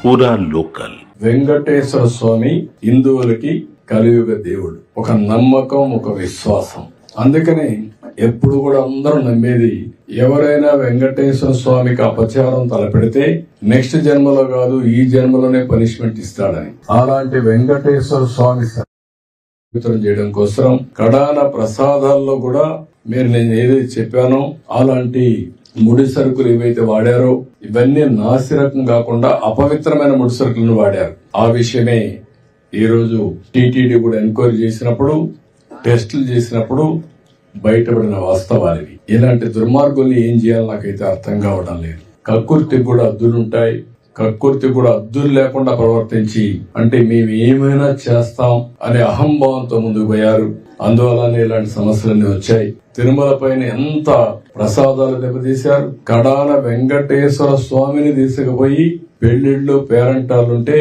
పూరా లోకల్. వెంకటేశ్వర స్వామి హిందువులకి కలియుగ దేవుడు. ఒక నమ్మకం, ఒక విశ్వాసం. అందుకని ఎప్పుడు కూడా అందరూ నమ్మేది, ఎవరైనా వెంకటేశ్వర స్వామికి అపచారం తలపెడితే నెక్స్ట్ జన్మలో కాదు ఈ జన్మలోనే పనిష్మెంట్ ఇస్తాడని. అలాంటి వెంకటేశ్వర స్వామి చేయడం కోసం కడాన ప్రసాదాల్లో కూడా మీరు నేను ఏదైతే చెప్పానో అలాంటి ముడి సరుకులు ఏవైతే వాడారో ఇవన్నీ నాసిరకం కాకుండా అపవిత్రమైన ముడి సరుకులను వాడారు. ఆ విషయమే ఈ రోజు టీటీడీ కూడా ఎంక్వైరీ చేసినప్పుడు, టెస్టులు చేసినప్పుడు బయటపడిన వాస్తవాలు. ఇలాంటి దుర్మార్గుల్ని ఏం చేయాలో నాకైతే అర్థం కావడం లేదు. కక్కుర్తికి కూడా హద్దులుంటాయి. కక్కుర్తి కూడా హద్దులు లేకుండా ప్రవర్తించి అంటే మేము ఏమైనా చేస్తాం అనే అహంభావంతో ముందుకు పోయారు. అందువల్లనే ఇలాంటి సమస్యలన్నీ వచ్చాయి. తిరుమల పైన ఎంత ప్రసాదాలు దెబ్బతీశారు. కడాన వెంకటేశ్వర స్వామిని తీసుకుపోయి పెళ్లిళ్ళు పేరంటాలుంటే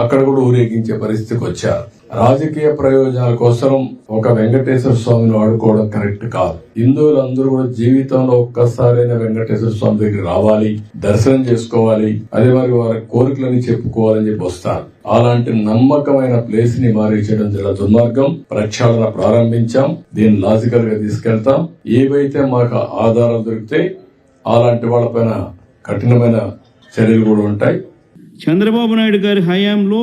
అక్కడ కూడా ఊరేగించే పరిస్థితికి వచ్చారు. రాజకీయ ప్రయోజనాల కోసం ఒక వెంకటేశ్వర స్వామిని వాడుకోవడం కరెక్ట్ కాదు. హిందువులందరూ కూడా జీవితంలో ఒక్కసారైనా వెంకటేశ్వర స్వామి దగ్గర రావాలి, దర్శనం చేసుకోవాలి, అదే మరి వారి కోరికలని చెప్పుకోవాలని చెప్పి వస్తారు. అలాంటి నమ్మకమైన ప్లేస్ ని మారించడం చాలా దుర్మార్గం. ప్రక్షాళన ప్రారంభించాం. దీన్ని లాజికల్ గా తీసుకెళ్తాం. ఏవైతే మాకు ఆధారాలు దొరికితే అలాంటి వాళ్ళపైన కఠినమైన చర్యలు కూడా ఉంటాయి. చంద్రబాబు నాయుడు గారి హయాంలో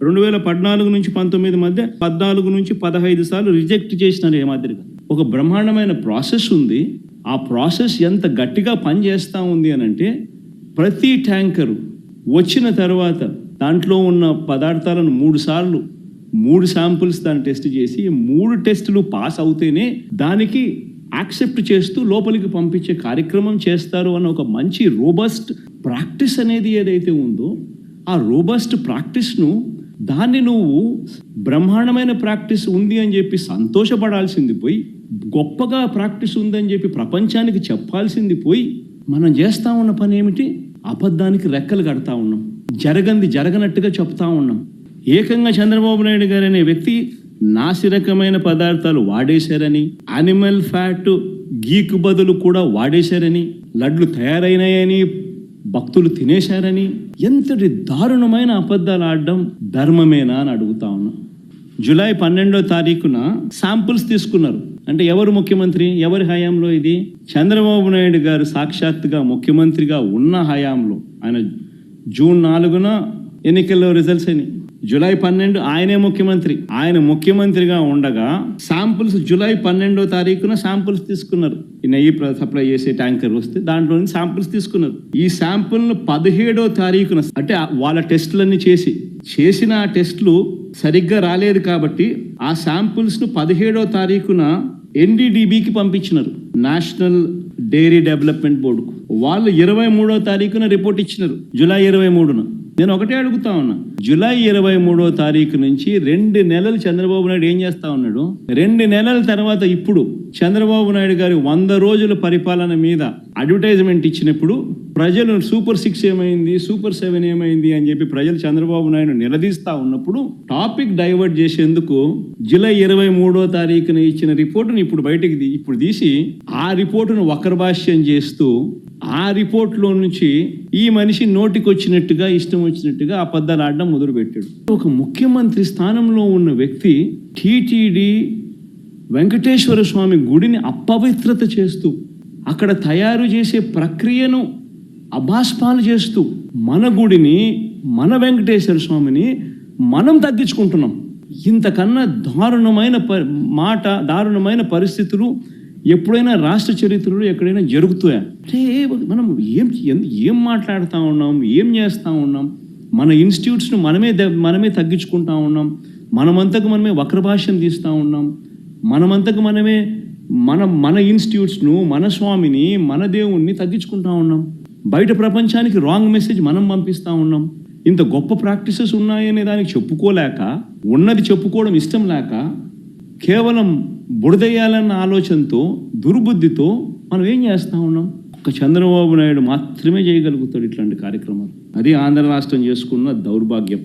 2014 నుంచి 19 మధ్య 14 నుంచి 15 సార్లు రిజెక్ట్ చేసినారు. ఏ మాదిరిగా ఒక బ్రహ్మాండమైన ప్రాసెస్ ఉంది. ఆ ప్రాసెస్ ఎంత గట్టిగా పనిచేస్తూ ఉంది అని అంటే, ప్రతి ట్యాంకరు వచ్చిన తర్వాత దాంట్లో ఉన్న పదార్థాలను 3 శాంపుల్స్ దాన్ని టెస్ట్ చేసి 3 టెస్టులు పాస్ అవుతేనే దానికి యాక్సెప్ట్ చేస్తూ లోపలికి పంపించే కార్యక్రమం చేస్తారు అన్న ఒక మంచి రోబస్ట్ ప్రాక్టీస్ అనేది ఏదైతే ఉందో, ఆ రోబస్ట్ ప్రాక్టీస్ను దాన్ని నువ్వు బ్రహ్మాండమైన ప్రాక్టీస్ ఉంది అని చెప్పి సంతోషపడాల్సింది పోయి, గొప్పగా ప్రాక్టీస్ ఉందని చెప్పి ప్రపంచానికి చెప్పాల్సింది పోయి, మనం చేస్తూ ఉన్న పని ఏమిటి? అబద్ధానికి రెక్కలు కడతా ఉన్నాం. జరగనట్టుగా చెప్తా ఉన్నాం. ఏకంగా చంద్రబాబు నాయుడు గారు అనే వ్యక్తి నాసిరకమైన పదార్థాలు వాడేశారని, యానిమల్ ఫ్యాట్ గీకు బదులు కూడా వాడేశారని, లడ్లు తయారైనాయని, భక్తులు తినేశారని, ఎంతటి దారుణమైన అబద్ధాలు ఆడడం ధర్మమేనా అని అడుగుతా ఉన్నా. జూలై 12వ తారీఖున శాంపుల్స్ తీసుకున్నారు. అంటే ఎవరు ముఖ్యమంత్రి? ఎవరి హయాంలో ఇది? చంద్రబాబు నాయుడు గారు సాక్షాత్తుగా ముఖ్యమంత్రిగా ఉన్న హయాంలో. ఆయన జూన్ 4న ఎన్నికల్లో రిజల్ట్స్ అయినాయి. జూలై 12 ఆయనే ముఖ్యమంత్రి. ఆయన ముఖ్యమంత్రిగా ఉండగా శాంపుల్స్ జూలై 12వ తారీఖున శాంపుల్స్ తీసుకున్నారు. ఈ నెయ్యి సప్లై చేసే ట్యాంకర్ వస్తే దాంట్లో నుంచి శాంపుల్స్ తీసుకున్నారు. ఈ శాంపుల్ను 17వ తారీఖున అంటే వాళ్ళ టెస్టులన్నీ చేసిన ఆ టెస్టులు సరిగ్గా రాలేదు కాబట్టి ఆ శాంపుల్స్ను 17వ తారీఖున NDDBకి పంపించినారు, నేషనల్ డైరీ డెవలప్మెంట్ బోర్డుకు. వాళ్ళు 23వ తారీఖున రిపోర్ట్ ఇచ్చినారు, జూలై 23న. నేను ఒకటే అడుగుతా ఉన్నా, జూలై 23వ తారీఖు నుంచి 2 నెలలు చంద్రబాబు నాయుడు ఏం చేస్తా ఉన్నాడు? 2 నెలల తర్వాత ఇప్పుడు చంద్రబాబు నాయుడు గారి 100 రోజుల పరిపాలన మీద అడ్వర్టైజ్మెంట్ ఇచ్చినప్పుడు ప్రజలు సూపర్ 6 ఏమైంది, సూపర్ 7 ఏమైంది అని చెప్పి ప్రజలు చంద్రబాబు నాయుడు నిలదీస్తా ఉన్నప్పుడు టాపిక్ డైవర్ట్ చేసేందుకు జూలై 23వ తారీఖున ఇచ్చిన రిపోర్టును ఇప్పుడు తీసి ఆ రిపోర్టును వక్రభాష్యం చేస్తూ ఆ రిపోర్ట్లో నుంచి ఈ మనిషి నోటికి వచ్చినట్టుగా ఇష్టం వచ్చినట్టుగా అబద్ధాలు ఆడడం మొదలుపెట్టాడు. ఒక ముఖ్యమంత్రి స్థానంలో ఉన్న వ్యక్తి టీటీడీ వెంకటేశ్వర స్వామి గుడిని అపవిత్రత చేస్తూ, అక్కడ తయారు చేసే ప్రక్రియను అభాస్పాలు చేస్తూ, మన గుడిని, మన వెంకటేశ్వర స్వామిని మనం తగ్గించుకుంటున్నాం. ఇంతకన్నా దారుణమైన పరిస్థితులు ఎప్పుడైనా రాష్ట్ర చరిత్రలో ఎక్కడైనా జరుగుతాయా? అంటే మనం ఏం మాట్లాడుతూ ఉన్నాం, ఏం చేస్తూ ఉన్నాం? మన ఇన్స్టిట్యూట్స్ను మనమే తగ్గించుకుంటా ఉన్నాం. మనమంతకు మనమే వక్రభాష్యం తీస్తూ ఉన్నాం. మనమంతకు మనమే మన ఇన్స్టిట్యూట్స్ను, మన స్వామిని, మన దేవుణ్ణి తగ్గించుకుంటా ఉన్నాం. బయట ప్రపంచానికి రాంగ్ మెసేజ్ మనం పంపిస్తూ ఉన్నాం. ఇంత గొప్ప ప్రాక్టీసెస్ ఉన్నాయనే దానికి చెప్పుకోలేక, ఉన్నది చెప్పుకోవడం ఇష్టం లేక, కేవలం బురదయ్యాలన్న ఆలోచనతో, దుర్బుద్ధితో మనం ఏం చేస్తూ ఉన్నాం? ఒక చంద్రబాబు నాయుడు మాత్రమే చేయగలుగుతాడు ఇట్లాంటి కార్యక్రమాలు. అది ఆంధ్ర రాష్ట్రం చేసుకున్న దౌర్భాగ్యం.